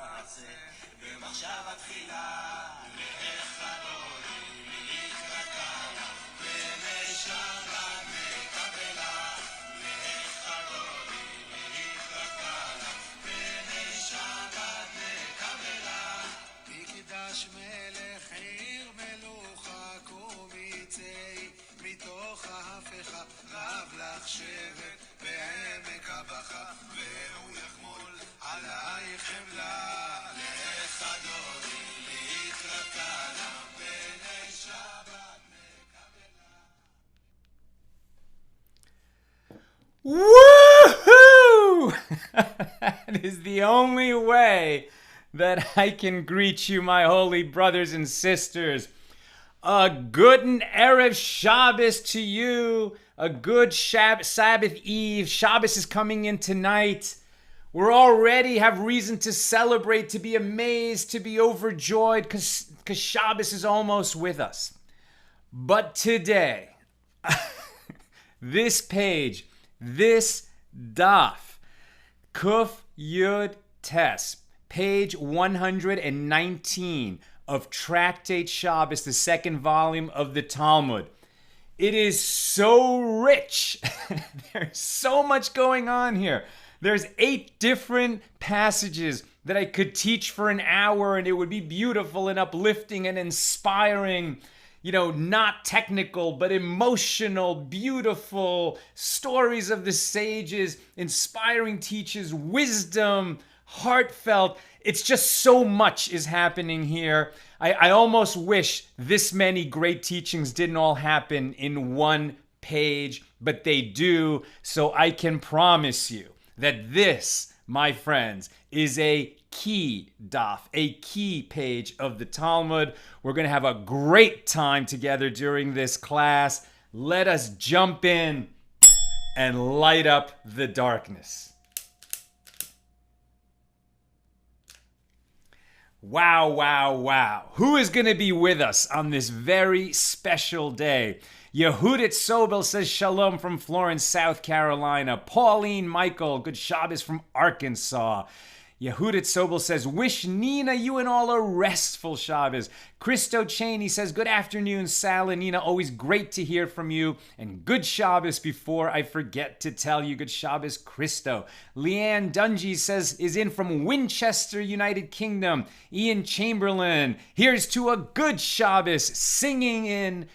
מעשה במחשבה תחילה Lecha Dodi להתרקה בני שבת מקבלה Lecha Dodi להתרקה בני שבת מקבלה מקדש מלך עיר מלוכה קומיצי מתוך ההפכה רב לך שבט בעמק הבכה והוא יחמול עלייך חמלה Lecha Dodi להתרקה בני שבת מקבלה Woohoo! That is the only way that I can greet you, my holy brothers and sisters. A good Erev Shabbos to you. A good Sabbath Eve. Shabbos is coming in tonight. We're already have reason to celebrate, to be amazed, to be overjoyed, because Shabbos is almost with us. But today, this page, this DAF, Kuf Yud Tes, page 119 of Tractate Shabbos, the second volume of the Talmud. It is so rich. There's so much going on here. There's 8 different passages that I could teach for an hour and it would be beautiful and uplifting and inspiring. You know, not technical, but emotional, beautiful stories of the sages, inspiring teachers, wisdom, heartfelt. It's just so much is happening here. I almost wish this many great teachings didn't all happen in one page, but they do. So I can promise you that this, my friends, is a key daf, a key page of the Talmud. We're going to have a great time together during this class. Let us jump in and light up the darkness. Wow, wow, wow. Who is going to be with us on this very special day? Yehudit Sobel says shalom from Florence, South Carolina. Pauline Michael, good Shabbos from Arkansas. Yehudit Sobel says, wish Nina, you and all a restful Shabbos. Christo Cheney says, good afternoon, Sal and Nina. Always great to hear from you. And good Shabbos before I forget to tell you. Good Shabbos, Christo. Leanne Dungy says, is in from Winchester, United Kingdom. Ian Chamberlain, here's to a good Shabbos. Signing in.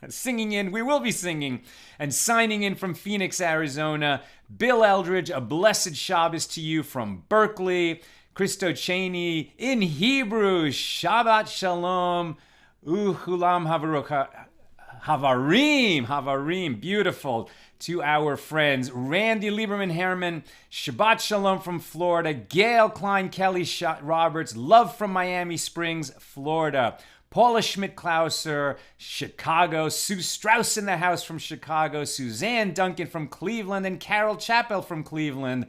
Singing in, we will be singing. And signing in from Phoenix, Arizona. Bill Eldridge, a blessed Shabbos to you from Berkeley. Christo Cheney, in Hebrew, Shabbat Shalom, Uchulam Havarim, beautiful. To our friends, Randy Lieberman Herman, Shabbat Shalom from Florida. Gail Klein Kelly Roberts, love from Miami Springs, Florida. Paula Schmidt-Klauser, Chicago. Sue Strauss in the house from Chicago. Suzanne Duncan from Cleveland. And Carol Chappell from Cleveland.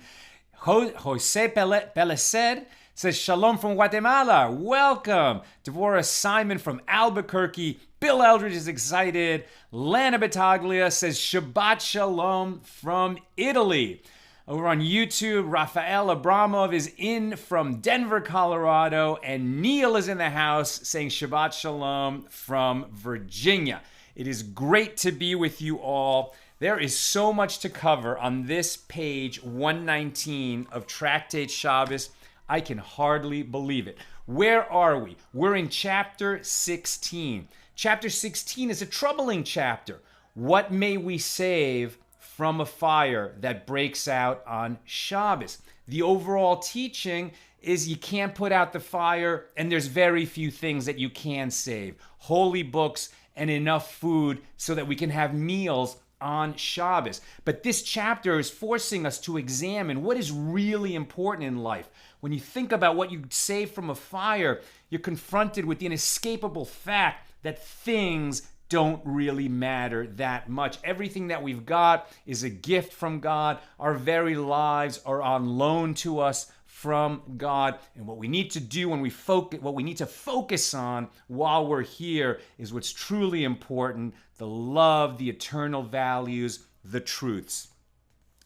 Jose Pelesed says, shalom from Guatemala. Welcome. Devorah Simon from Albuquerque. Bill Eldridge is excited. Lana Battaglia says, Shabbat Shalom from Italy. Over on YouTube, Rafael Abramov is in from Denver, Colorado, and Neil is in the house saying Shabbat Shalom from Virginia. It is great to be with you all. There is so much to cover on this page 119 of Tractate Shabbos. I can hardly believe it. Where are we? We're in chapter 16. Chapter 16 is a troubling chapter. What may we save from a fire that breaks out on Shabbos? The overall teaching is you can't put out the fire, and there's very few things that you can save. Holy books and enough food so that we can have meals on Shabbos. But this chapter is forcing us to examine what is really important in life. When you think about what you save from a fire, you're confronted with the inescapable fact that things don't really matter that much. Everything that we've got is a gift from God. Our very lives are on loan to us from God. And what we need to do when we focus, what we need to focus on while we're here is what's truly important: the love, the eternal values, the truths.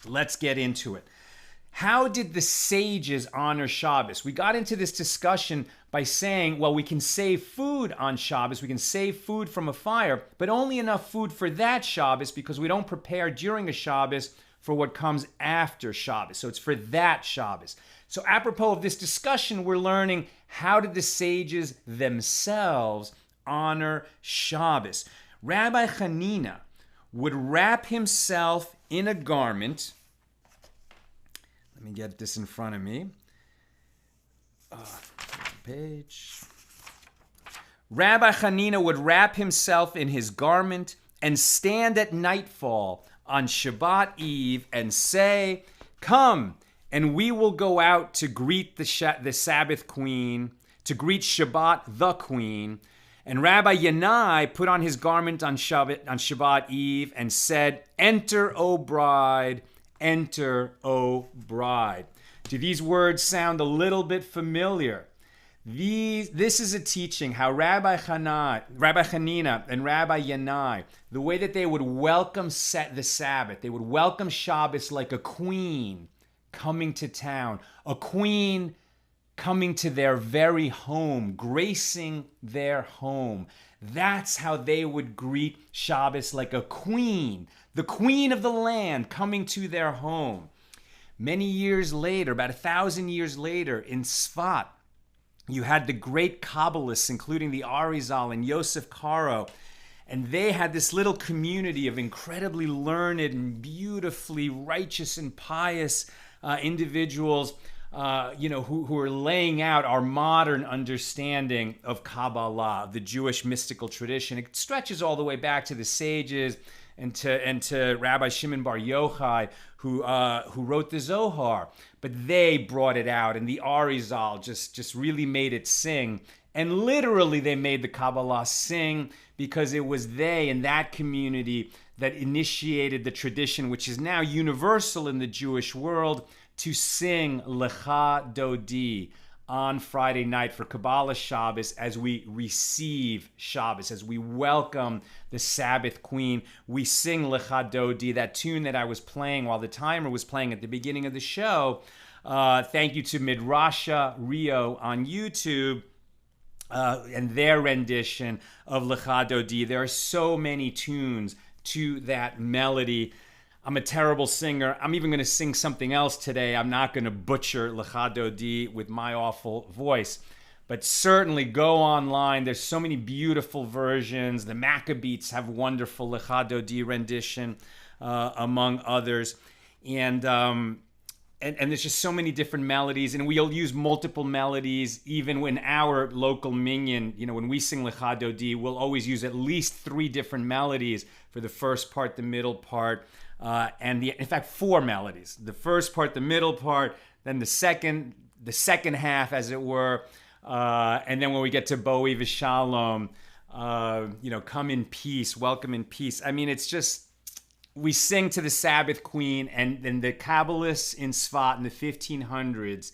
Let's get into it. How did the sages honor Shabbos? We got into this discussion by saying, well, we can save food on Shabbos. We can save food from a fire, but only enough food for that Shabbos because we don't prepare during a Shabbos for what comes after Shabbos. So it's for that Shabbos. So apropos of this discussion, we're learning how did the sages themselves honor Shabbos. Rabbi Hanina would wrap himself in a garment. Let me get this in front of me. Page. Rabbi Hanina would wrap himself in his garment and stand at nightfall on Shabbat Eve and say, "Come, and we will go out to greet the Sabbath queen, to greet Shabbat the queen." And Rabbi Yanai put on his garment on Shabbat Eve and said, "Enter, O bride, enter, O bride." Do these words sound a little bit familiar? This is a teaching how Rabbi Hanina and Rabbi Yanai, the way that they would welcome the Sabbath, they would welcome Shabbos like a queen coming to town, a queen coming to their very home, gracing their home. That's how they would greet Shabbos, like a queen, the queen of the land coming to their home. Many years later, about 1,000 years later, in Sfat, you had the great Kabbalists, including the Arizal and Yosef Karo, and they had this little community of incredibly learned and beautifully righteous and pious individuals, who are laying out our modern understanding of Kabbalah, of the Jewish mystical tradition. It stretches all the way back to the sages and to Rabbi Shimon Bar Yochai, who wrote the Zohar. But they brought it out, and the Arizal just really made it sing. And literally they made the Kabbalah sing because it was they in that community that initiated the tradition, which is now universal in the Jewish world, to sing Lecha Dodi on Friday night for Kabbalah Shabbos as we receive Shabbos, as we welcome the Sabbath Queen. We sing Lecha Dodi, that tune that I was playing while the timer was playing at the beginning of the show. Thank you to Midrasha Rio on YouTube and their rendition of Lecha Dodi. There are so many tunes to that melody. I'm a terrible singer. I'm even going to sing something else today. I'm not going to butcher Lecha Dodi with my awful voice. But certainly go online. There's so many beautiful versions. The Maccabees have wonderful Lecha Dodi rendition, among others. And there's just so many different melodies. And we'll use multiple melodies. Even when our local minyan, when we sing Lecha Dodi, we'll always use at least 3 different melodies for the first part, the middle part, in fact, 4 melodies. The first part, the middle part, then the second half, as it were, and then when we get to Boi V'Shalom, come in peace, welcome in peace. I mean, it's just, we sing to the Sabbath Queen, and then the Kabbalists in Sfat in the 1500s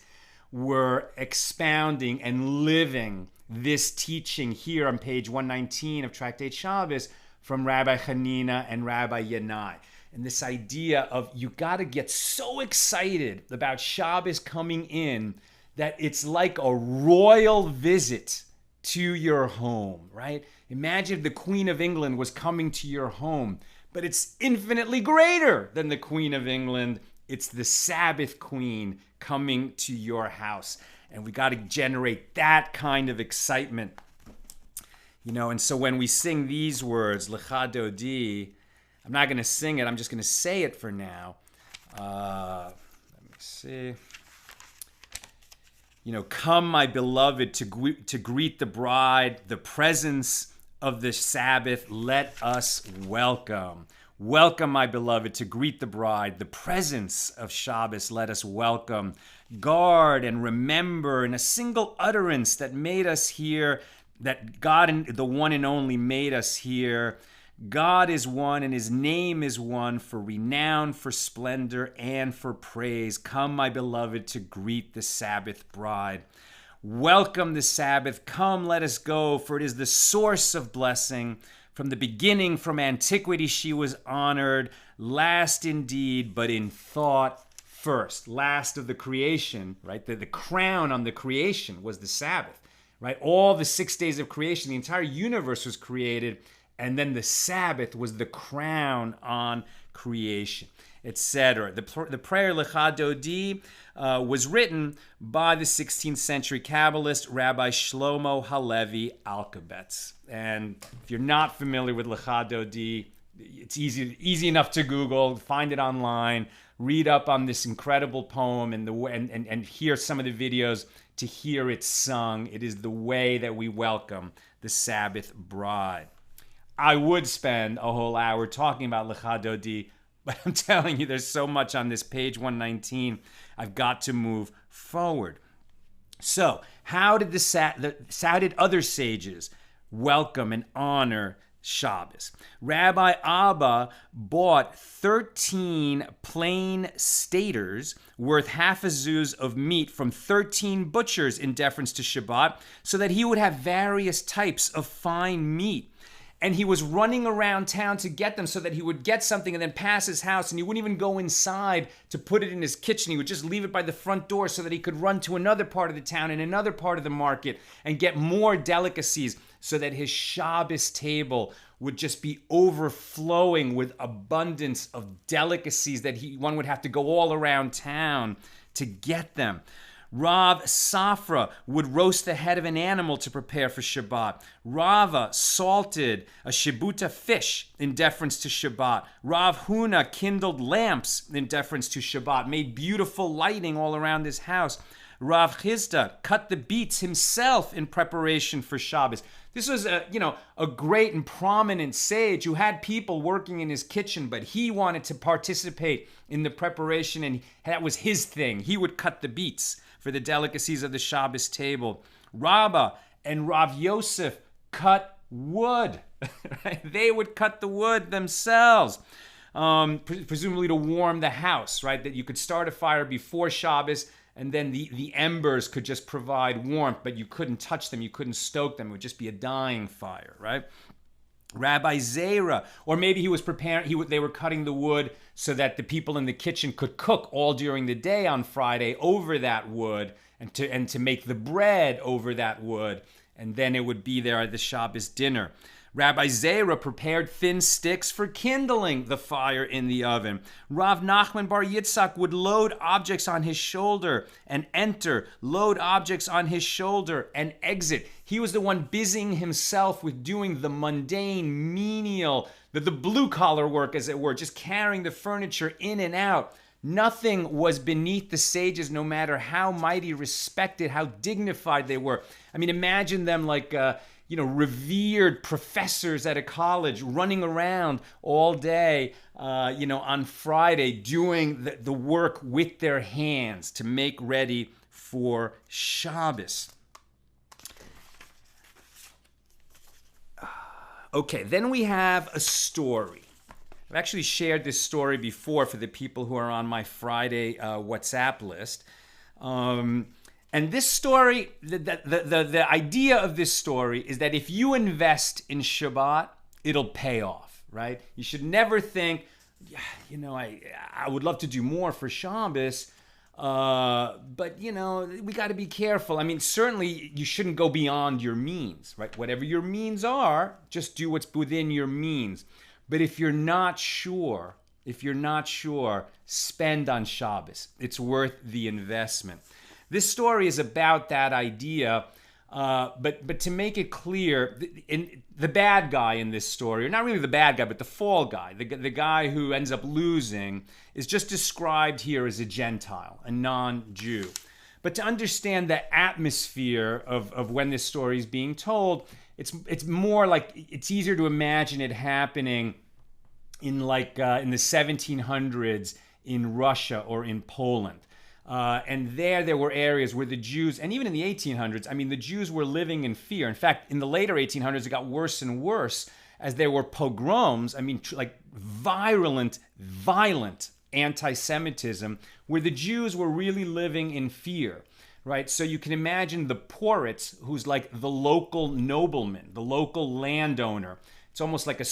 were expounding and living this teaching here on page 119 of Tractate Shabbos from Rabbi Hanina and Rabbi Yanai. And this idea of you got to get so excited about Shabbos coming in that it's like a royal visit to your home, right? Imagine if the Queen of England was coming to your home, but it's infinitely greater than the Queen of England. It's the Sabbath Queen coming to your house. And we got to generate that kind of excitement. And so when we sing these words, Lecha Dodi, I'm not going to sing it. I'm just going to say it for now. Let me see. Come, my beloved, to greet the bride, the presence of the Sabbath. Let us welcome. Welcome, my beloved, to greet the bride, the presence of Shabbos. Let us welcome. Guard and remember in a single utterance that made us here, that God, the one and only, made us here. God is one and his name is one, for renown, for splendor, and for praise. Come, my beloved, to greet the Sabbath bride. Welcome the Sabbath. Come, let us go, for it is the source of blessing. From the beginning, from antiquity, she was honored, last indeed, but in thought first, last of the creation, right? The crown on the creation was the Sabbath, right? All the 6 days of creation, the entire universe was created, and then the Sabbath was the crown on creation, etc. The prayer Lecha Dodi was written by the 16th century Kabbalist Rabbi Shlomo Halevi Alkabetz. And if you're not familiar with Lecha Dodi, it's easy enough to Google, find it online, read up on this incredible poem and hear some of the videos to hear it sung. It is the way that we welcome the Sabbath bride. I would spend a whole hour talking about Lecha Dodi, but I'm telling you, there's so much on this page 119. I've got to move forward. So, how did other sages welcome and honor Shabbos? Rabbi Abba bought 13 plain staters worth half a zuz of meat from 13 butchers in deference to Shabbat, so that he would have various types of fine meat. And he was running around town to get them so that he would get something and then pass his house, and he wouldn't even go inside to put it in his kitchen. He would just leave it by the front door so that he could run to another part of the town and another part of the market and get more delicacies, so that his Shabbos table would just be overflowing with abundance of delicacies that one would have to go all around town to get them. Rav Safra would roast the head of an animal to prepare for Shabbat. Rava salted a shibuta fish in deference to Shabbat. Rav Huna kindled lamps in deference to Shabbat, made beautiful lighting all around his house. Rav Chisda cut the beets himself in preparation for Shabbos. This was a great and prominent sage who had people working in his kitchen, but he wanted to participate in the preparation, and that was his thing. He would cut the beets for the delicacies of the Shabbos table. Rabbah and Rav Yosef cut wood. Right? They would cut the wood themselves, presumably to warm the house, right? That you could start a fire before Shabbos, and then the embers could just provide warmth, but you couldn't touch them, you couldn't stoke them. It would just be a dying fire, right? Rabbi Zera, or maybe he was preparing, they were cutting the wood so that the people in the kitchen could cook all during the day on Friday over that wood, and to make the bread over that wood, and then it would be there at the Shabbos dinner. Rabbi Zera prepared thin sticks for kindling the fire in the oven. Rav Nachman Bar Yitzchak would load objects on his shoulder and enter, load objects on his shoulder and exit. He was the one busying himself with doing the mundane, menial, the blue-collar work, as it were, just carrying the furniture in and out. Nothing was beneath the sages, no matter how mighty, respected, how dignified they were. I mean, imagine them like revered professors at a college running around all day, on Friday doing the work with their hands to make ready for Shabbos. Okay, then we have a story. I've actually shared this story before for the people who are on my Friday WhatsApp list. And this story, the idea of this story is that if you invest in Shabbat, it'll pay off, right? You should never think, I would love to do more for Shabbos, but, we got to be careful. I mean, certainly you shouldn't go beyond your means, right? Whatever your means are, just do what's within your means. But if you're not sure, spend on Shabbos. It's worth the investment. This story is about that idea, but to make it clear, the bad guy in this story, or not really the bad guy, but the fall guy, the guy who ends up losing, is just described here as a Gentile, a non-Jew. But to understand the atmosphere of when this story is being told, it's more like, it's easier to imagine it happening in the 1700s in Russia or in Poland. And there were areas where the Jews, and even in the 1800s, the Jews were living in fear. In fact, in the later 1800s, it got worse and worse as there were pogroms, violent anti-Semitism, where the Jews were really living in fear, right? So you can imagine the Poritz, who's like the local nobleman, the local landowner. It's almost like a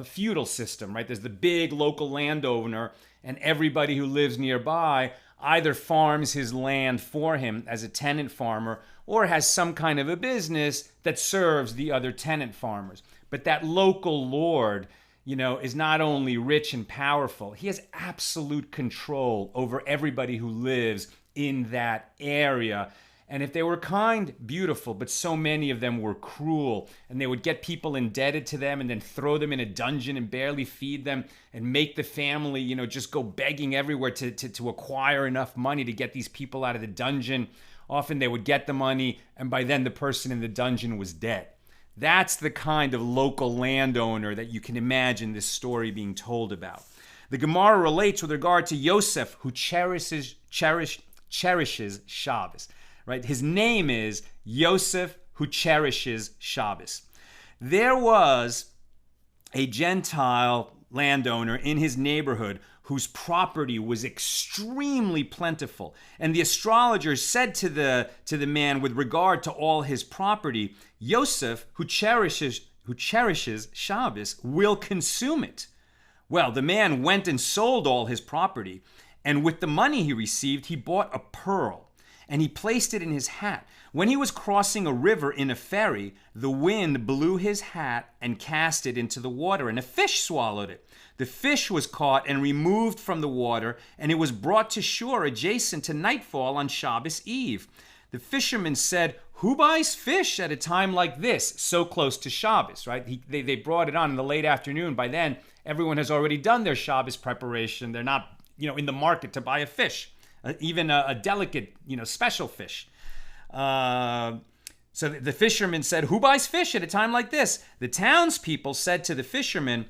feudal system, right? There's the big local landowner, and everybody who lives nearby either farms his land for him as a tenant farmer or has some kind of a business that serves the other tenant farmers. But that local lord, is not only rich and powerful, he has absolute control over everybody who lives in that area. And if they were kind, beautiful, but so many of them were cruel, and they would get people indebted to them and then throw them in a dungeon and barely feed them and make the family, just go begging everywhere to acquire enough money to get these people out of the dungeon. Often they would get the money, and by then the person in the dungeon was dead. That's the kind of local landowner that you can imagine this story being told about. The Gemara relates with regard to Yosef, who cherishes Shabbos. Right? His name is Yosef-Who-Cherishes-Shabbos. There was a Gentile landowner in his neighborhood whose property was extremely plentiful. And the astrologers said to the man with regard to all his property, Yosef, who cherishes Shabbos, will consume it. Well, the man went and sold all his property, and with the money he received, he bought a pearl, and he placed it in his hat. When he was crossing a river in a ferry, the wind blew his hat and cast it into the water, and a fish swallowed it. The fish was caught and removed from the water, and it was brought to shore adjacent to nightfall on Shabbos Eve. The fisherman said, "Who buys fish at a time like this, so close to Shabbos?" Right? They brought it on in the late afternoon. By then, everyone has already done their Shabbos preparation. They're not, in the market to buy a fish. Even a delicate, special fish. So the fisherman said, "Who buys fish at a time like this?" The townspeople said to the fisherman,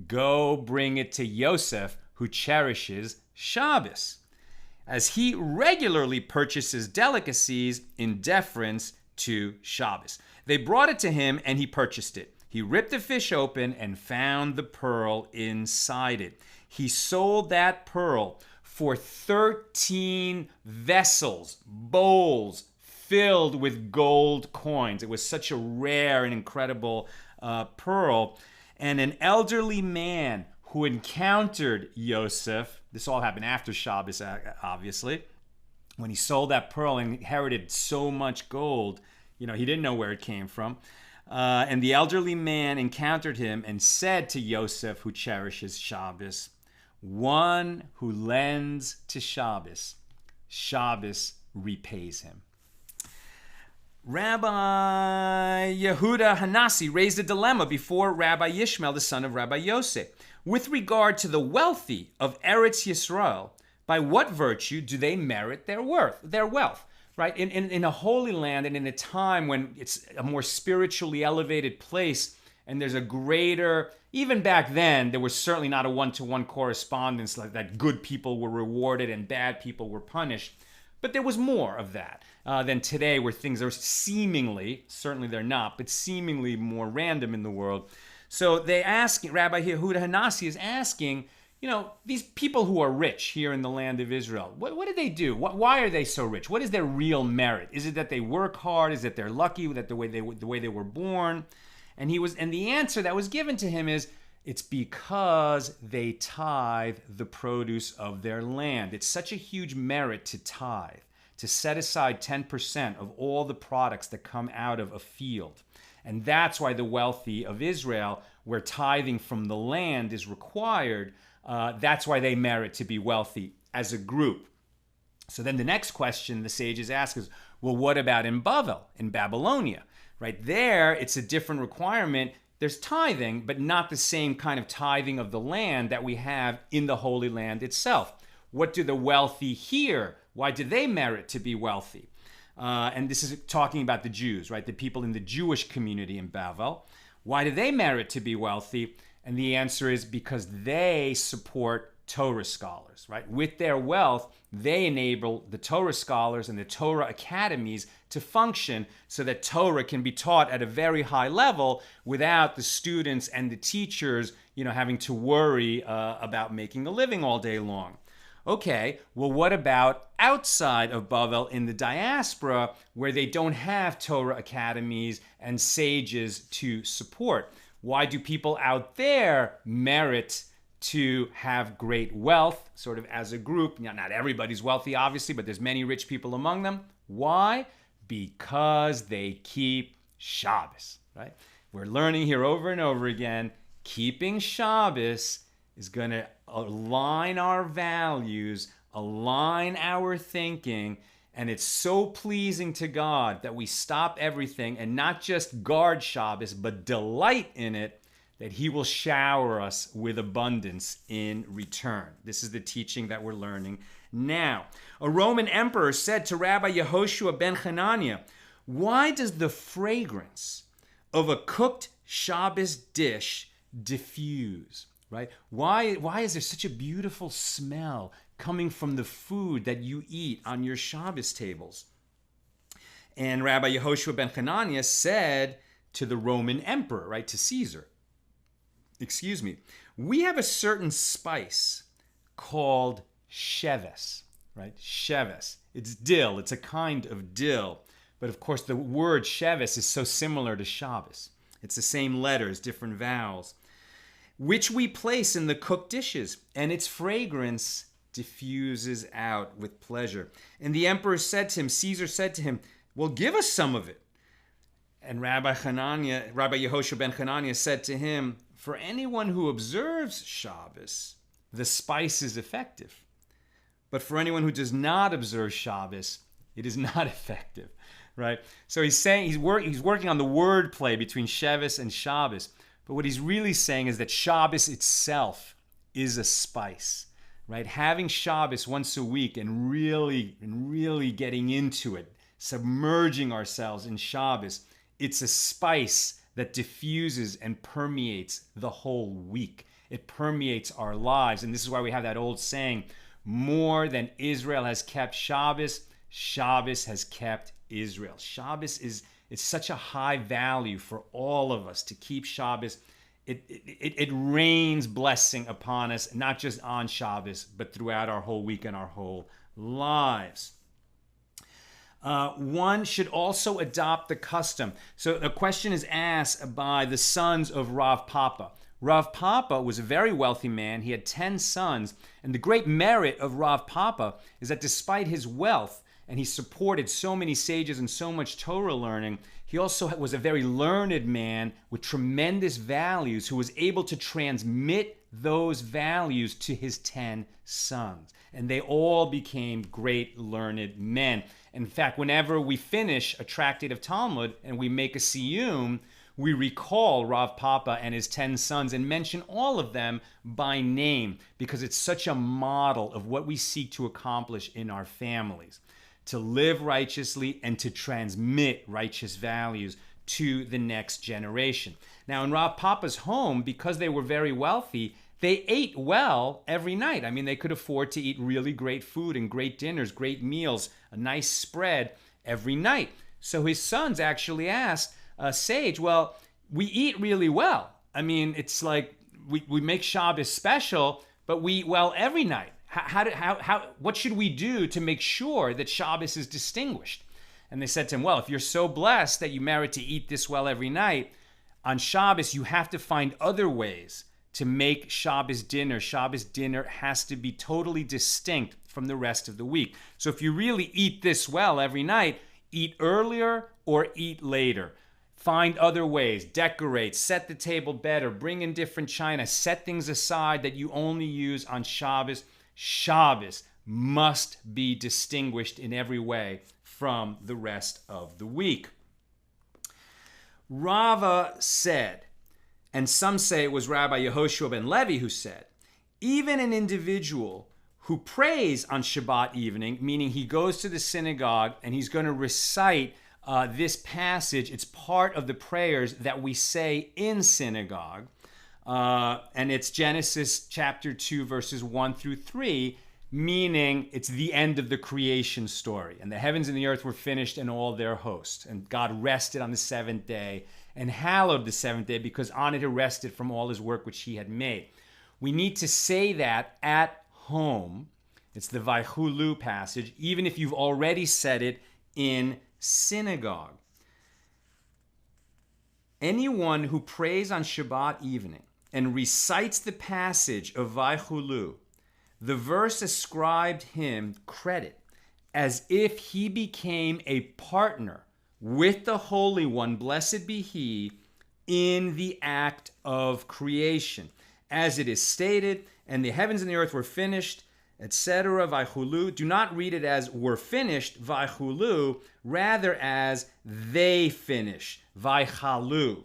"Go bring it to Yosef, who cherishes Shabbos, as he regularly purchases delicacies in deference to Shabbos." They brought it to him, and he purchased it. He ripped the fish open and found the pearl inside it. He sold that pearl for 13 vessels, bowls filled with gold coins. It was such a rare and incredible pearl. And an elderly man who encountered Yosef, this all happened after Shabbos, obviously, when he sold that pearl and inherited so much gold, he didn't know where it came from. And the elderly man encountered him and said to Yosef, who cherishes Shabbos, "One who lends to Shabbos, Shabbos repays him." Rabbi Yehuda Hanasi raised a dilemma before Rabbi Yishmael, the son of Rabbi Yosef. With regard to the wealthy of Eretz Yisrael, by what virtue do they merit their wealth? Right? In a holy land and in a time when it's a more spiritually elevated place, and there's a greater, even back then, there was certainly not a one-to-one correspondence like that. Good people were rewarded and bad people were punished. But there was more of that than today, where things are seemingly, certainly they're not, but seemingly more random in the world. So they ask, Rabbi Yehuda Hanasi is asking, these people who are rich here in the land of Israel, what did they do? Why are they so rich? What is their real merit? Is it that they work hard? Is it they're lucky, that the way they were born? And the answer that was given to him is, it's because they tithe the produce of their land. It's such a huge merit to tithe, to set aside 10% of all the products that come out of a field. And that's why the wealthy of Israel, where tithing from the land is required, that's why they merit to be wealthy as a group. So then the next question the sages ask is, well, what about in Bavel, in Babylonia? Right there, it's a different requirement. There's tithing, but not the same kind of tithing of the land that we have in the Holy Land itself. What do the wealthy here? Why do they merit to be wealthy? And this is talking about the Jews, right? The people in the Jewish community in Bavel. Why do they merit to be wealthy? And the answer is because they support Torah scholars, right? With their wealth, they enable the Torah scholars and the Torah academies to function so that Torah can be taught at a very high level without the students and the teachers, having to worry about making a living all day long. Okay, well, what about outside of Bavel in the diaspora where they don't have Torah academies and sages to support? Why do people out there merit to have great wealth, sort of as a group. Not everybody's wealthy, obviously, but there's many rich people among them. Why? Because they keep Shabbos, right? We're learning here over and over again, keeping Shabbos is going to align our values, align our thinking, and it's so pleasing to God that we stop everything and not just guard Shabbos, but delight in it, that he will shower us with abundance in return. This is the teaching that we're learning now. A Roman emperor said to Rabbi Yehoshua ben Hananiah, why does the fragrance of a cooked Shabbos dish diffuse? Right? Why is there such a beautiful smell coming from the food that you eat on your Shabbos tables? And Rabbi Yehoshua ben Hananiah said to the Roman emperor, right, to Caesar, we have a certain spice called sheves, right? Sheves. It's dill. It's a kind of dill. But of course, the word sheves is so similar to Shabbos. It's the same letters, different vowels, which we place in the cooked dishes, and its fragrance diffuses out with pleasure. And the emperor said to him, Caesar said to him, well, give us some of it. And Rabbi Yehoshua ben Hananiah said to him, for anyone who observes Shabbos, the spice is effective. But for anyone who does not observe Shabbos, it is not effective, right? So he's saying he's working on the word play between Sheves and Shabbos. But what he's really saying is that Shabbos itself is a spice, right? Having Shabbos once a week and really getting into it, submerging ourselves in Shabbos, it's a spice that diffuses and permeates the whole week. It permeates our lives. And this is why we have that old saying, more than Israel has kept Shabbos, Shabbos has kept Israel. Shabbos it's such a high value for all of us to keep Shabbos. It rains blessing upon us, not just on Shabbos, but throughout our whole week and our whole lives. One should also adopt the custom. So a question is asked by the sons of Rav Papa. Rav Papa was a very wealthy man. He had 10 sons. And the great merit of Rav Papa is that despite his wealth, and he supported so many sages and so much Torah learning, he also was a very learned man with tremendous values who was able to transmit those values to his 10 sons. And they all became great learned men. In fact, whenever we finish a tractate of Talmud and we make a siyum, we recall Rav Papa and his 10 sons and mention all of them by name because it's such a model of what we seek to accomplish in our families, to live righteously and to transmit righteous values to the next generation. Now, in Rav Papa's home, because they were very wealthy, they ate well every night. I mean, they could afford to eat really great food and great dinners, great meals, a nice spread every night. So his sons actually asked Sage, well, we eat really well. I mean, it's like we make Shabbos special, but we eat well every night. What should we do to make sure that Shabbos is distinguished? And they said to him, well, if you're so blessed that you merit to eat this well every night, on Shabbos you have to find other ways to make Shabbos dinner. Shabbos dinner has to be totally distinct from the rest of the week. So if you really eat this well every night, eat earlier or eat later. Find other ways, decorate, set the table better, bring in different china, set things aside that you only use on Shabbos. Shabbos must be distinguished in every way from the rest of the week. Rava said, and some say it was Rabbi Yehoshua ben Levi who said, even an individual who prays on Shabbat evening, meaning he goes to the synagogue and he's going to recite this passage, it's part of the prayers that we say in synagogue, and it's Genesis chapter 2, verses 1 through 3, meaning it's the end of the creation story. And the heavens and the earth were finished and all their hosts. And God rested on the seventh day and hallowed the seventh day because on it he rested from all his work which he had made. We need to say that at home. It's the Vaychulu passage, even if you've already said it in synagogue. Anyone who prays on Shabbat evening and recites the passage of Vaychulu, the verse ascribed him credit as if he became a partner with the Holy One, blessed be he, in the act of creation. As it is stated, and the heavens and the earth were finished, etc., Vaychulu. Do not read it as were finished, Vaychulu, rather as they finish, Vaychalu.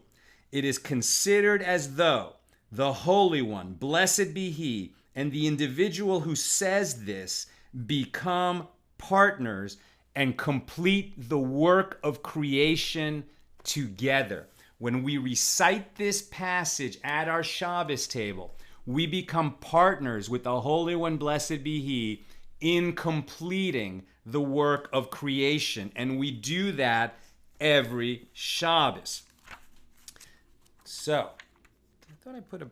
It is considered as though the Holy One, blessed be he, and the individual who says this become partners and complete the work of creation together. When we recite this passage at our Shabbos table, we become partners with the Holy One, blessed be he, in completing the work of creation. And we do that every Shabbos. So, I thought I put the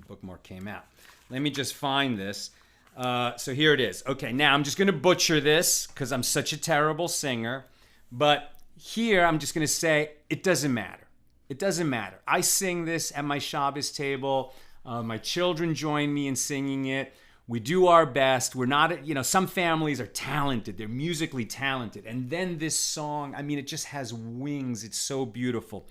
bookmark came out. Let me just find this. So here it is. Okay, now I'm just going to butcher this because I'm such a terrible singer. But here I'm just going to say it doesn't matter. It doesn't matter. I sing this at my Shabbos table. My children join me in singing it. We do our best. We're not, some families are talented. They're musically talented. And then this song, it just has wings. It's so beautiful.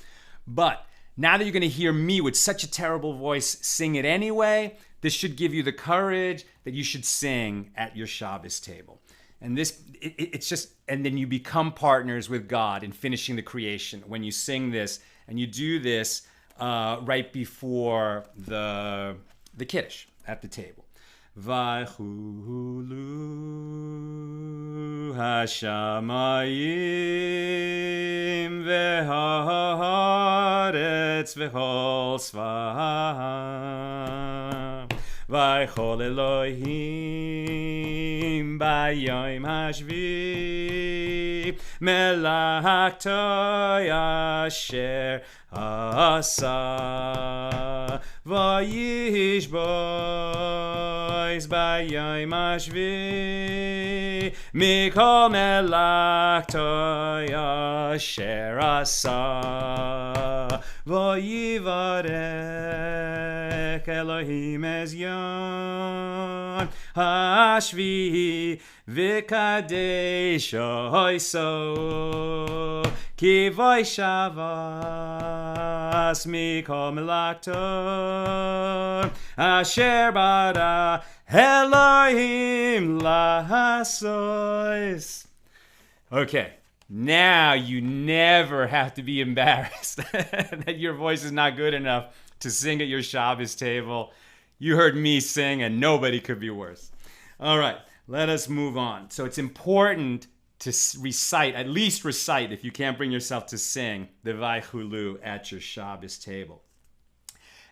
But now that you're going to hear me with such a terrible voice sing it anyway, this should give you the courage that you should sing at your Shabbos table. And it's just, and then you become partners with God in finishing the creation when you sing this, and you do this right before the Kiddush at the table. Vaychulu hashamayim v'haaretz v'chol tzva'am vaychol Elohim bayom hashvi melachto asher asa vayish bois bayom hashvi mikol melachto asher asa vayivarech Elohim ez yon hashvi v'kadesh oiso ki vaishavas mikol melachto asher bara Elohim lahasos. Okay, now you never have to be embarrassed that your voice is not good enough to sing at your Shabbos table. You heard me sing and nobody could be worse. All right, let us move on. So it's important to recite, at least recite if you can't bring yourself to sing the Vaychulu at your Shabbos table.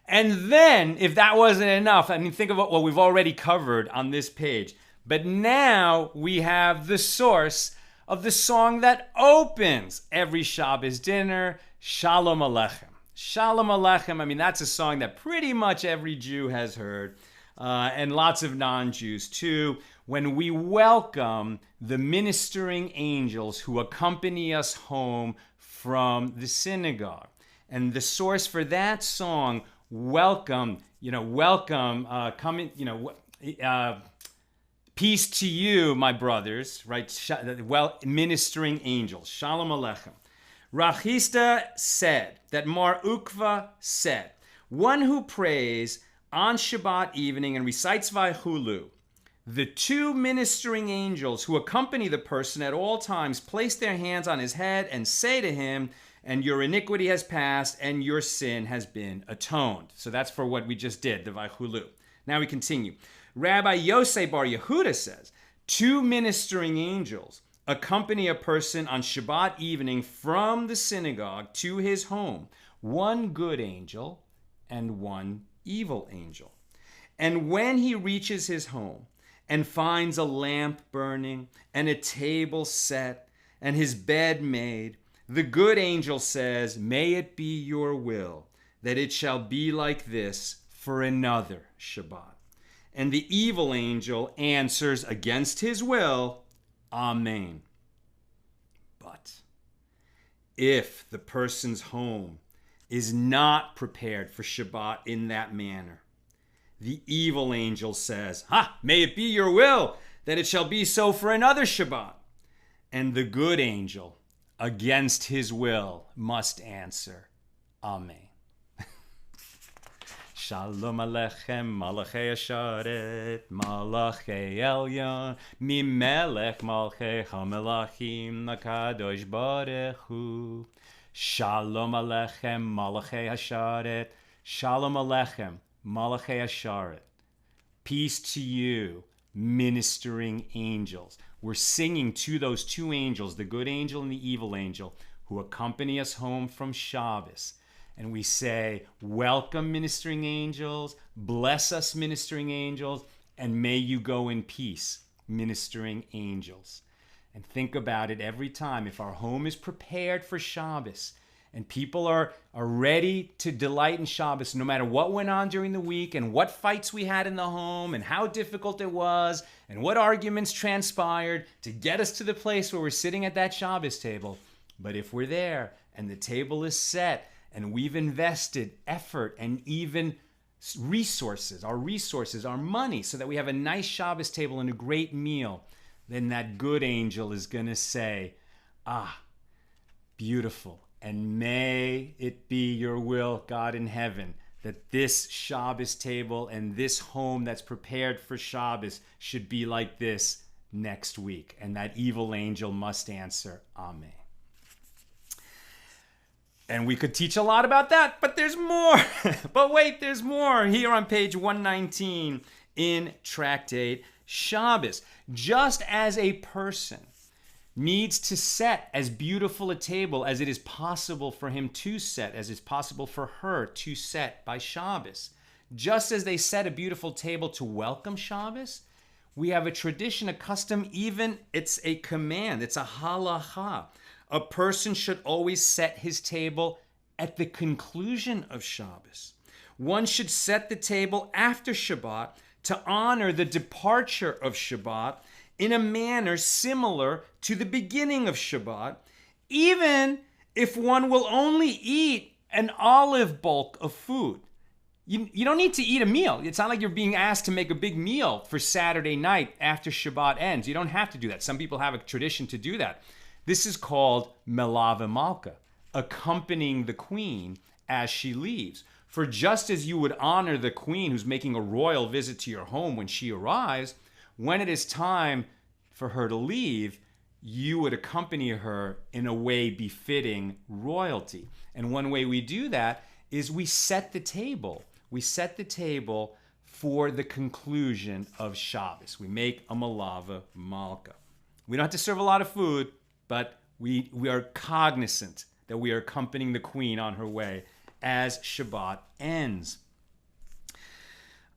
And then, if that wasn't enough, think of what we've already covered on this page. But now we have the source of the song that opens every Shabbos dinner, Shalom Aleichem. Shalom Aleichem, that's a song that pretty much every Jew has heard, and lots of non-Jews too, when we welcome the ministering angels who accompany us home from the synagogue. And the source for that song, peace to you, my brothers, right? Ministering angels, Shalom Aleichem. Rachista said, that Mar Ukva said, one who prays on Shabbat evening and recites Vaychulu, the two ministering angels who accompany the person at all times place their hands on his head and say to him, and your iniquity has passed and your sin has been atoned. So that's for what we just did, the Vaychulu. Now we continue. Rabbi Yosef Bar Yehuda says, two ministering angels accompany a person on Shabbat evening from the synagogue to his home, one good angel and one evil angel. And when he reaches his home and finds a lamp burning and a table set and his bed made, the good angel says, may it be your will that it shall be like this for another Shabbat. And the evil angel answers against his will, Amen. But if the person's home is not prepared for Shabbat in that manner. The evil angel says, may it be your will that it shall be so for another Shabbat. And the good angel, against his will, must answer, Amen. Shalom Aleichem, Malachei Asharet, Malachei Elyon, Mimelech Malchei HaMelachim, Nakadosh Baruch Hu. Shalom Aleichem, Malachei Asharet, Shalom Aleichem, Malachei Asharet. Peace to you, ministering angels. We're singing to those two angels, the good angel and the evil angel, who accompany us home from Shabbos. And we say, welcome, ministering angels, bless us, ministering angels, and may you go in peace, ministering angels. And think about it every time. If our home is prepared for Shabbos, and people are ready to delight in Shabbos, no matter what went on during the week, and what fights we had in the home, and how difficult it was, and what arguments transpired to get us to the place where we're sitting at that Shabbos table. But if we're there, and the table is set, and we've invested effort and even resources, our money, so that we have a nice Shabbos table and a great meal, then that good angel is going to say, beautiful. And may it be your will, God in heaven, that this Shabbos table and this home that's prepared for Shabbos should be like this next week. And that evil angel must answer, Amen. And we could teach a lot about that, but there's more. But wait, there's more. Here on page 119 in Tractate Shabbos. Just as a person needs to set as beautiful a table as it is possible for him to set, as it's possible for her to set by Shabbos, just as they set a beautiful table to welcome Shabbos, we have a tradition, a custom, even it's a command, it's a halacha. A person should always set his table at the conclusion of Shabbos. One should set the table after Shabbat to honor the departure of Shabbat in a manner similar to the beginning of Shabbat, even if one will only eat an olive bulk of food. You don't need to eat a meal. It's not like you're being asked to make a big meal for Saturday night after Shabbat ends. You don't have to do that. Some people have a tradition to do that. This is called Maleva Malka, accompanying the queen as she leaves. For just as you would honor the queen who's making a royal visit to your home when she arrives, when it is time for her to leave, you would accompany her in a way befitting royalty. And one way we do that is we set the table. We set the table for the conclusion of Shabbos. We make a Maleva Malka. We don't have to serve a lot of food, but we are cognizant that we are accompanying the queen on her way as Shabbat ends.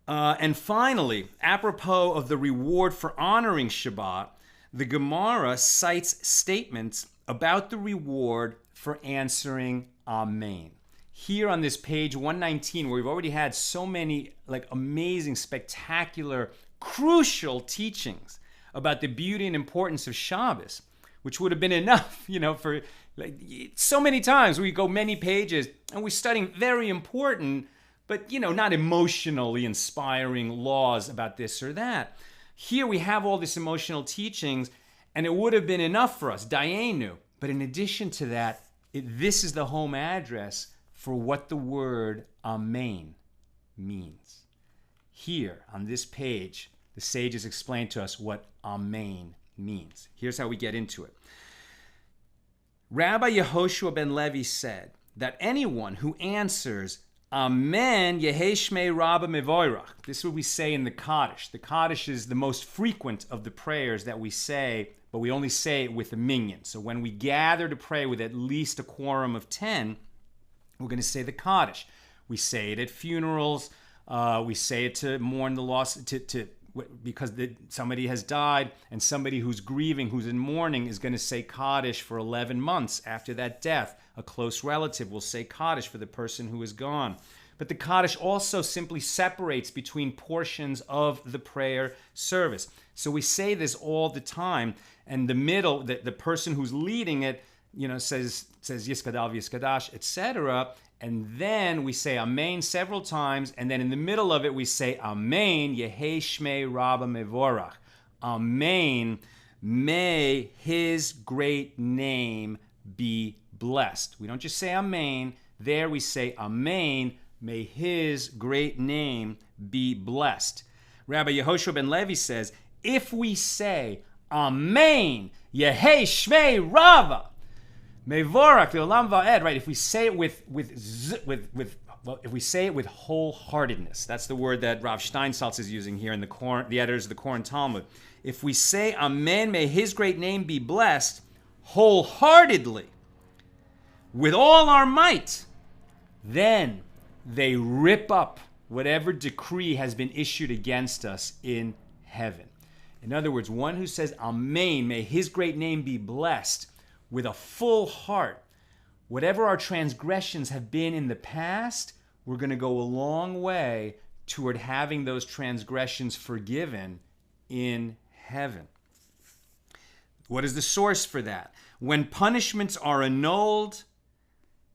And finally, apropos of the reward for honoring Shabbat, the Gemara cites statements about the reward for answering Amen. Here on this page 119, where we've already had so many amazing, spectacular, crucial teachings about the beauty and importance of Shabbos, which would have been enough, for so many times we go many pages and we're studying very important, but not emotionally inspiring laws about this or that. Here we have all these emotional teachings, and it would have been enough for us, Dayenu. But in addition to that, this is the home address for what the word Amen means. Here on this page, the sages explain to us what Amen means. Here's how we get into it. Rabbi Yehoshua ben Levi said that anyone who answers Amen Yeheshmei Rabba Mevoirach. This is what we say in the Kaddish. The Kaddish is the most frequent of the prayers that we say, but we only say it with a minyan. So when we gather to pray with at least a quorum of 10, we're going to say the Kaddish. We say it at funerals. We say it to mourn the loss, because somebody has died, and somebody who's grieving, who's in mourning, is going to say Kaddish for 11 months after that death. A close relative will say Kaddish for the person who is gone. But the Kaddish also simply separates between portions of the prayer service. So we say this all the time, and the middle, the person who's leading it, says Yiskadav, Yiskadash, etc., And then we say Amen several times, and then in the middle of it we say Amen, Yehei Shmei Rabba Mevorach. Amen, may his great name be blessed. We don't just say Amen. There we say Amen, may his great name be blessed. Rabbi Yehoshua ben Levi says, if we say Amen, Yehei Shmei Rava Mevorach Leolam Va'ed, right? If we say it with wholeheartedness, that's the word that Rav Steinsaltz is using here in the editors of the Koren Talmud. If we say Amen, may his great name be blessed, wholeheartedly, with all our might, then they rip up whatever decree has been issued against us in heaven. In other words, one who says Amen, may his great name be blessed, with a full heart, whatever our transgressions have been in the past, we're going to go a long way toward having those transgressions forgiven in heaven. What is the source for that? When punishments are annulled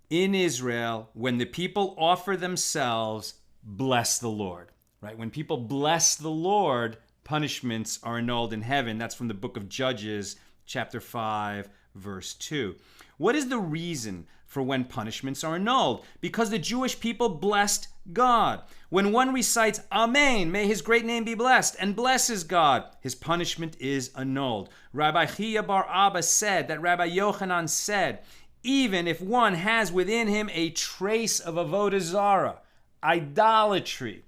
in Israel, when the people offer themselves, bless the Lord. Right? When people bless the Lord, punishments are annulled in heaven. That's from the book of Judges, chapter 5, verse 2. What is the reason for when punishments are annulled? Because the Jewish people blessed God. When one recites Amen, may his great name be blessed, and blesses God, his punishment is annulled. Rabbi Chiya bar Abba said that Rabbi Yochanan said, even if one has within him a trace of avodah zarah, idolatry,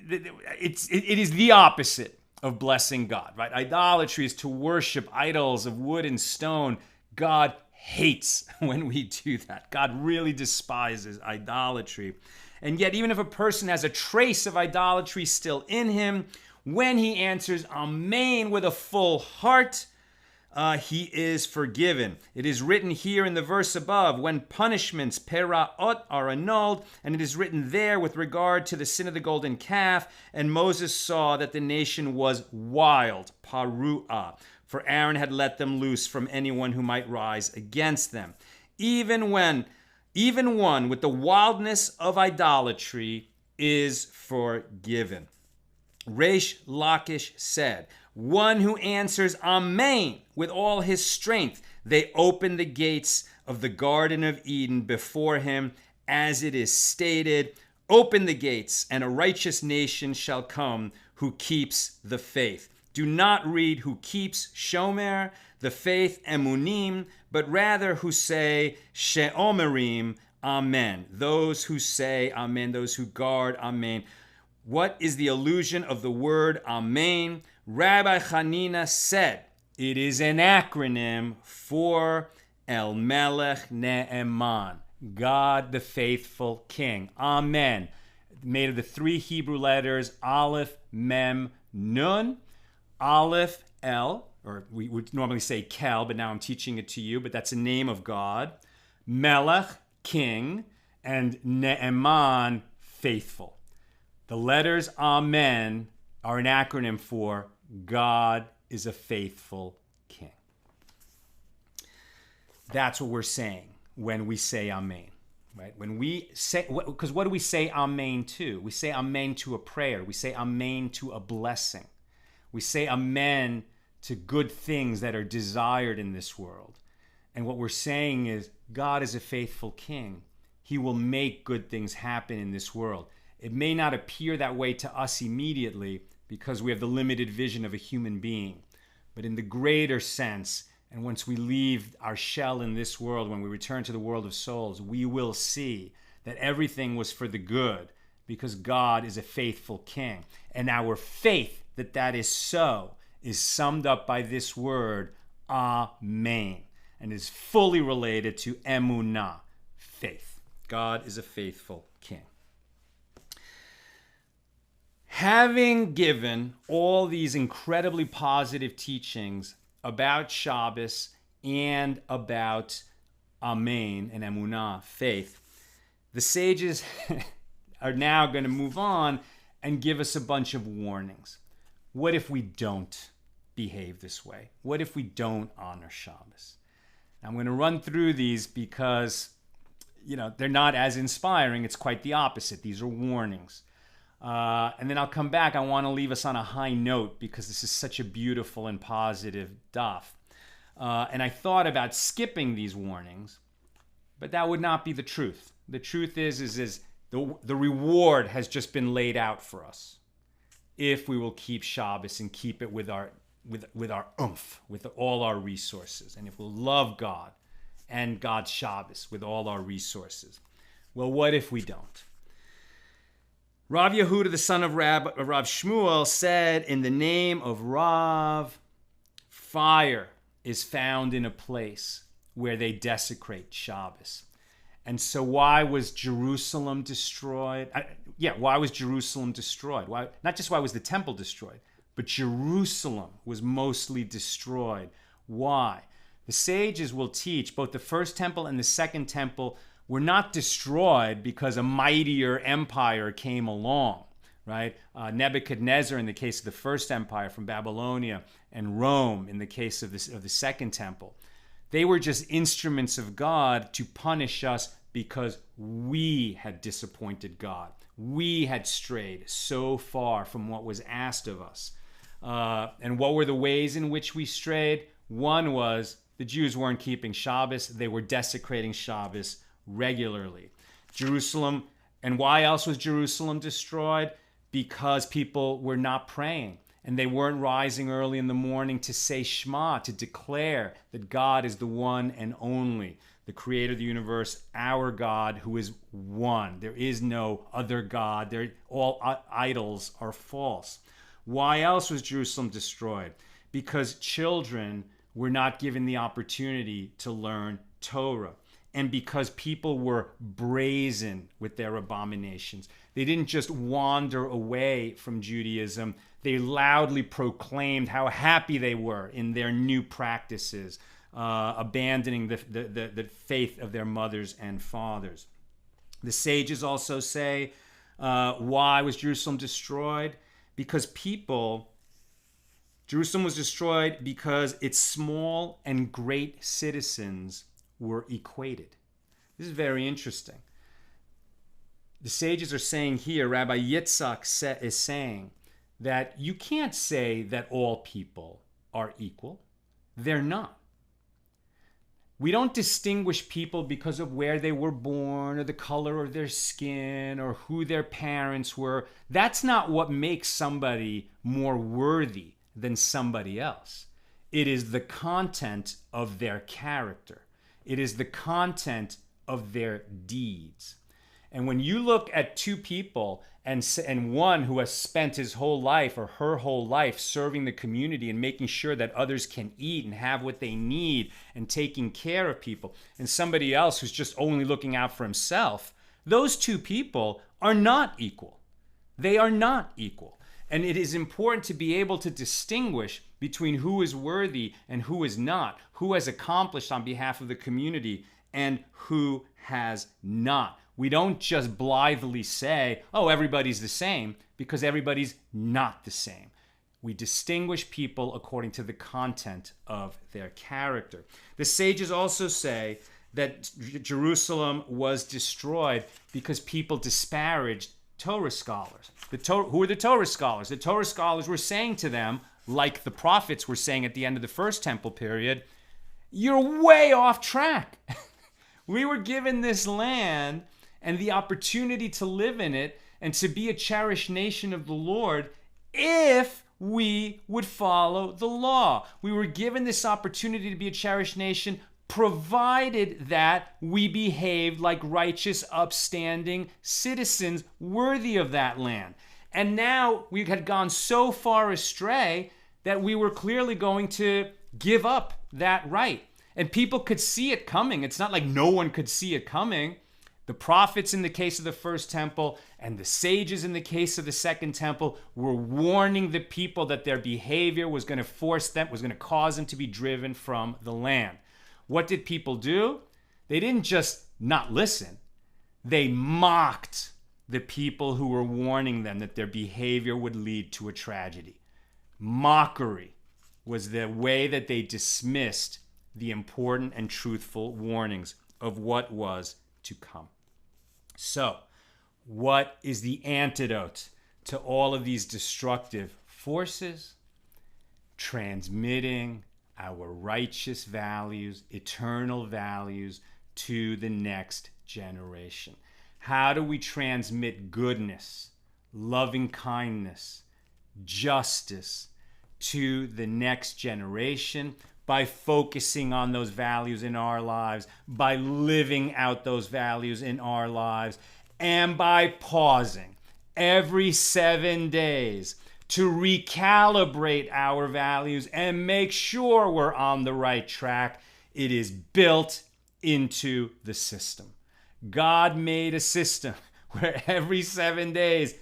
it is the opposite of blessing God, right? Idolatry is to worship idols of wood and stone. God hates when we do that. God really despises idolatry. And yet, even if a person has a trace of idolatry still in him, when he answers Amen with a full heart, he is forgiven. It is written here in the verse above, when punishments, peraot, are annulled, and it is written there with regard to the sin of the golden calf, and Moses saw that the nation was wild, paru'ah, for Aaron had let them loose from anyone who might rise against them. Even one with the wildness of idolatry is forgiven. Reish Lakish said, one who answers Amen with all his strength, they open the gates of the Garden of Eden before him, as it is stated, open the gates, and a righteous nation shall come who keeps the faith. Do not read who keeps Shomer, the faith, Emunim, but rather who say Sheomerim, Amen. Those who say Amen, those who guard Amen. What is the allusion of the word Amen? Rabbi Hanina said, it is an acronym for El Melech Ne'eman, God the faithful King. Amen. Made of the three Hebrew letters Aleph, Mem, Nun. Aleph, El, or we would normally say Kel, but now I'm teaching it to you, but that's a name of God. Melech, King, and Ne'eman, faithful. The letters Amen are an acronym for God is a faithful King. That's what we're saying when we say Amen, right? When we say, because what do we say Amen to? We say Amen to a prayer. We say Amen to a blessing. We say Amen to good things that are desired in this world. And what we're saying is God is a faithful King. He will make good things happen in this world. It may not appear that way to us immediately because we have the limited vision of a human being. But in the greater sense, and once we leave our shell in this world, when we return to the world of souls, we will see that everything was for the good because God is a faithful King. And our faith that that is so is summed up by this word, Amen, and is fully related to emunah, faith. God is a faithful King. Having given all these incredibly positive teachings about Shabbos and about Amen and emunah, faith, the sages are now going to move on and give us a bunch of warnings. What if we don't behave this way? What if we don't honor Shabbos? I'm going to run through these because they're not as inspiring. It's quite the opposite. These are warnings. And then I'll come back. I want to leave us on a high note because this is such a beautiful and positive daf. And I thought about skipping these warnings, but that would not be the truth. The truth is the reward has just been laid out for us if we will keep Shabbos and keep it with our oomph, with all our resources, and if we'll love God and God's Shabbos with all our resources. Well, what if we don't? Rav Yehuda, the son of Rav Shmuel, said, in the name of Rav, fire is found in a place where they desecrate Shabbos. And so why was Jerusalem destroyed? Why was Jerusalem destroyed? Why? Not just why was the temple destroyed, but Jerusalem was mostly destroyed. Why? The sages will teach both the first temple and the second temple were not destroyed because a mightier empire came along, right? Nebuchadnezzar in the case of the first empire from Babylonia, and Rome in the case of the second temple. They were just instruments of God to punish us because we had disappointed God. We had strayed so far from what was asked of us. And what were the ways in which we strayed? One was the Jews weren't keeping Shabbos. They were desecrating Shabbos regularly. Jerusalem, and why else was Jerusalem destroyed? Because people were not praying. And they weren't rising early in the morning to say Shema, to declare that God is the one and only, the creator of the universe, our God who is one. There is no other God. All idols are false. Why else was Jerusalem destroyed? Because children were not given the opportunity to learn Torah. And because people were brazen with their abominations. They didn't just wander away from Judaism. They loudly proclaimed how happy they were in their new practices, abandoning the faith of their mothers and fathers. The sages also say, why was Jerusalem destroyed? Because Jerusalem was destroyed because its small and great citizens were equated. This is very interesting. The sages are saying here, Rabbi Yitzhak is saying, that you can't say that all people are equal. They're not. We don't distinguish people because of where they were born or the color of their skin or who their parents were. That's not what makes somebody more worthy than somebody else. It is the content of their character. It is the content of their deeds. And when you look at two people and one who has spent his whole life or her whole life serving the community and making sure that others can eat and have what they need and taking care of people, and somebody else who's just only looking out for himself, those two people are not equal. They are not equal. And it is important to be able to distinguish between who is worthy and who is not, who has accomplished on behalf of the community and who has not. We don't just blithely say, oh, everybody's the same, because everybody's not the same. We distinguish people according to the content of their character. The sages also say that Jerusalem was destroyed because people disparaged Torah scholars. Who are the Torah scholars? The Torah scholars were saying to them, like the prophets were saying at the end of the first temple period, you're way off track. We were given this land and the opportunity to live in it and to be a cherished nation of the Lord if we would follow the law. We were given this opportunity to be a cherished nation provided that we behaved like righteous, upstanding citizens worthy of that land. And now we had gone so far astray that we were clearly going to give up that right. And people could see it coming. It's not like no one could see it coming. The prophets in the case of the first temple and the sages in the case of the second temple were warning the people that their behavior was going to cause them to be driven from the land. What did people do? They didn't just not listen. They mocked the people who were warning them that their behavior would lead to a tragedy. Mockery was the way that they dismissed the important and truthful warnings of what was to come. So, what is the antidote to all of these destructive forces? Transmitting our righteous values, eternal values, to the next generation. How do we transmit goodness, loving kindness, justice to the next generation? By focusing on those values in our lives, by living out those values in our lives, and by pausing every 7 days to recalibrate our values and make sure we're on the right track. It is built into the system. God made a system where every 7 days,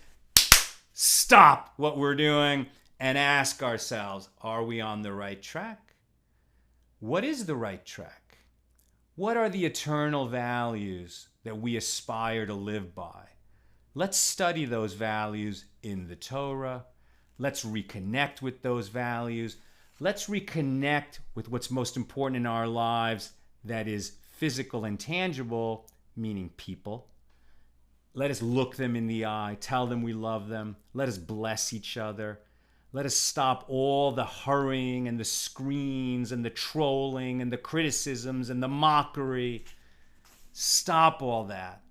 stop what we're doing and ask ourselves, are we on the right track? What is the right track? What are the eternal values that we aspire to live by? Let's study those values in the Torah. Let's reconnect with those values. Let's reconnect with what's most important in our lives, that is physical and tangible, meaning people. Let us look them in the eye, tell them we love them. Let us bless each other. Let us stop all the hurrying and the screens and the trolling and the criticisms and the mockery. Stop all that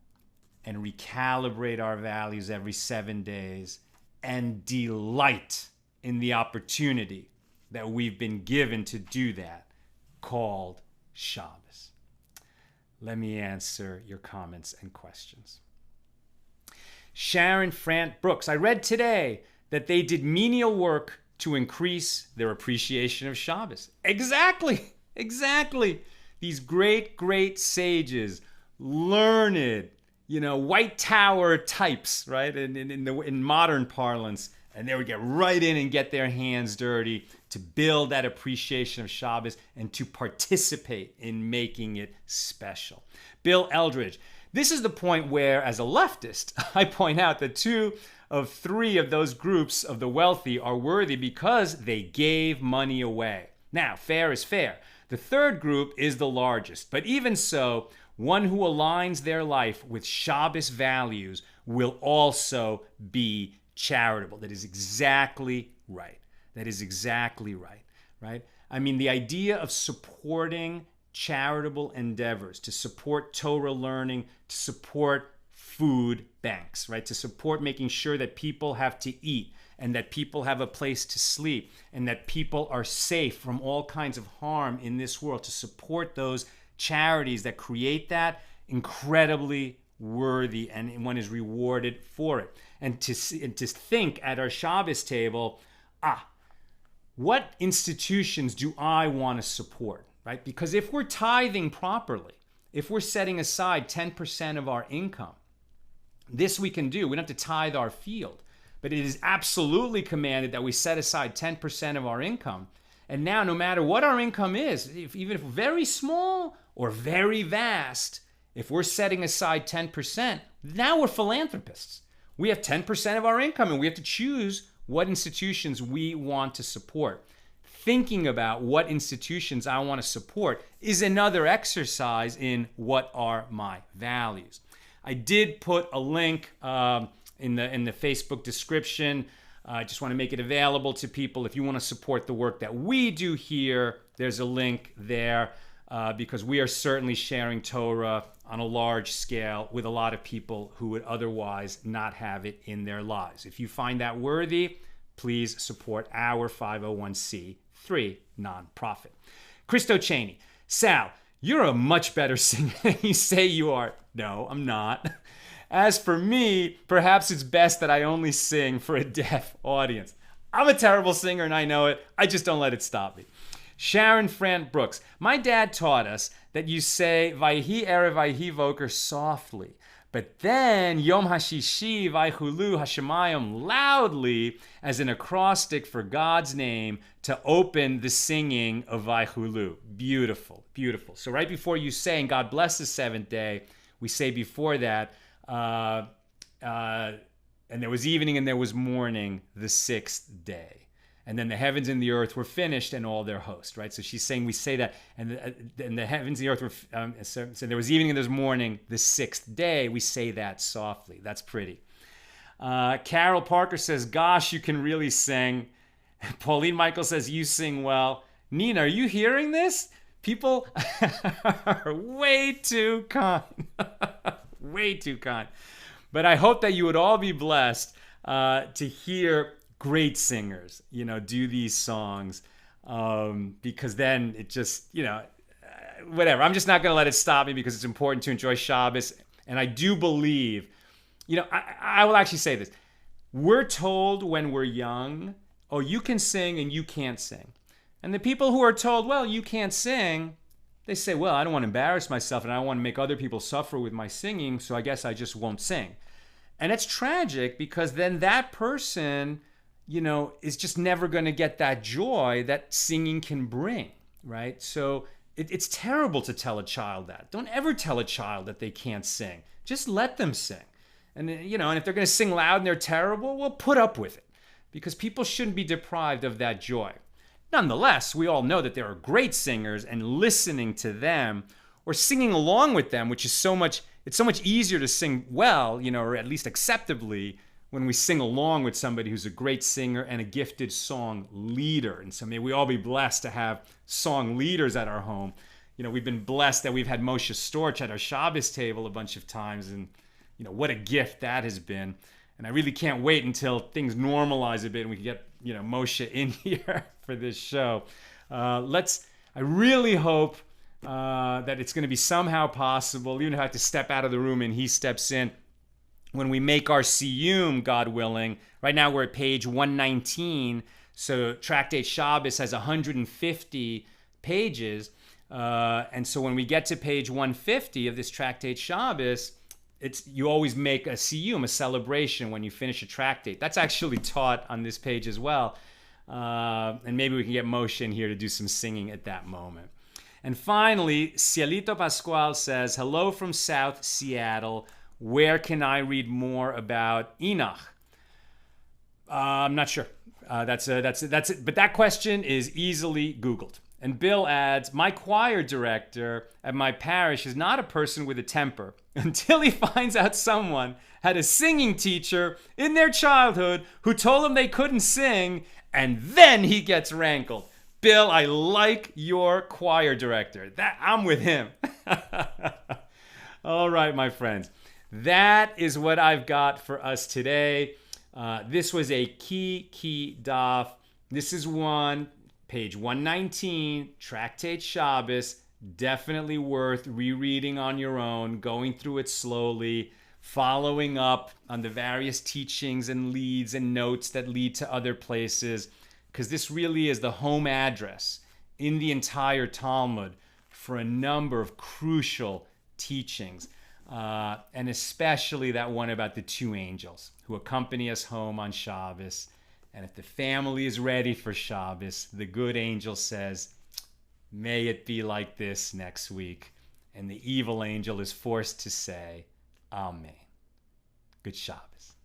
and recalibrate our values every 7 days and delight in the opportunity that we've been given to do that, called Shabbos. Let me answer your comments and questions. Sharon Frant Brooks, I read today that they did menial work to increase their appreciation of Shabbos. Exactly. These great sages, learned, White Tower types, right? In modern parlance, and they would get right in and get their hands dirty to build that appreciation of Shabbos and to participate in making it special. Bill Eldridge, this is the point where, as a leftist, I point out that 2 of 3 of those groups of the wealthy are worthy because they gave money away. Now, fair is fair. The 3rd group is the largest, but even so, one who aligns their life with Shabbos values will also be charitable. That is exactly right. Right? I mean, the idea of supporting charitable endeavors, to support Torah learning, to support food banks, right? To support making sure that people have to eat and that people have a place to sleep and that people are safe from all kinds of harm in this world, to support those charities that create that, incredibly worthy, and one is rewarded for it. And to think at our Shabbos table, what institutions do I want to support, right? Because if we're tithing properly, if we're setting aside 10% of our income, this we can do. We don't have to tithe our field, but it is absolutely commanded that we set aside 10% of our income. And now, no matter what our income is, even if very small or very vast, if we're setting aside 10%, now we're philanthropists. We have 10% of our income and we have to choose what institutions we want to support. Thinking about what institutions I want to support is another exercise in what are my values. I did put a link in the Facebook description. I just want to make it available to people. If you want to support the work that we do here, there's a link there because we are certainly sharing Torah on a large scale with a lot of people who would otherwise not have it in their lives. If you find that worthy, please support our 501c3 nonprofit. Christo Cheney, Sal, you're a much better singer than you say you are. No, I'm not. As for me, perhaps it's best that I only sing for a deaf audience. I'm a terrible singer and I know it. I just don't let it stop me. Sharon Frant Brooks, my dad taught us that you say Vayhi Erev Vayhi Voker softly, but then Yom HaShishi Vaychulu Hashemayim loudly as an acrostic for God's name to open the singing of Vaychulu. Beautiful. So right before you say, and God bless the 7th day, we say before that, and there was evening and there was morning the 6th day. And then the heavens and the earth were finished and all their host, right? So she's saying we say that, and the heavens and the earth were, so there was evening and there's morning, the sixth day, we say that softly. That's pretty. Carol Parker says, gosh, you can really sing. Pauline Michael says, you sing well. Nina, are you hearing this? People are way too kind. Way too kind. But I hope that you would all be blessed to hear great singers, do these songs, because then it just, whatever. I'm just not going to let it stop me because it's important to enjoy Shabbos. And I do believe, I will actually say this. We're told when we're young, oh, you can sing and you can't sing. And the people who are told, well, you can't sing, they say, well, I don't want to embarrass myself and I don't want to make other people suffer with my singing, so I guess I just won't sing. And it's tragic because then that person, is just never going to get that joy that singing can bring, right? So it's terrible to tell a child that. Don't ever tell a child that they can't sing. Just let them sing. And, and if they're going to sing loud and they're terrible, well, put up with it. Because people shouldn't be deprived of that joy. Nonetheless, we all know that there are great singers, and listening to them or singing along with them, which is it's so much easier to sing well, or at least acceptably, when we sing along with somebody who's a great singer and a gifted song leader. And so may we all be blessed to have song leaders at our home. We've been blessed that we've had Moshe Storch at our Shabbos table a bunch of times, and what a gift that has been. And I really can't wait until things normalize a bit and we can get Moshe in here for this show. I really hope that it's going to be somehow possible, even if I have to step out of the room and he steps in, when we make our siyum, God willing. Right now we're at page 119, so Tractate Shabbos has 150 pages, and so when we get to page 150 of this Tractate Shabbos, you always make a siyum, a celebration, when you finish a tractate. That's actually taught on this page as well, and maybe we can get Moshe in here to do some singing at that moment. And finally, Cielito Pascual says, hello from South Seattle. Where can I read more about Enoch? I'm not sure. That's it. But that question is easily Googled. And Bill adds, my choir director at my parish is not a person with a temper until he finds out someone had a singing teacher in their childhood who told him they couldn't sing, and then he gets rankled. Bill, I like your choir director. I'm with him. All right, my friends. That is what I've got for us today. This was a key DAF. This is page 119, Tractate Shabbos. Definitely worth rereading on your own, going through it slowly, following up on the various teachings and leads and notes that lead to other places, because this really is the home address in the entire Talmud for a number of crucial teachings. And especially that one about the two angels who accompany us home on Shabbos. And if the family is ready for Shabbos, the good angel says, may it be like this next week. And the evil angel is forced to say, Amen. Good Shabbos.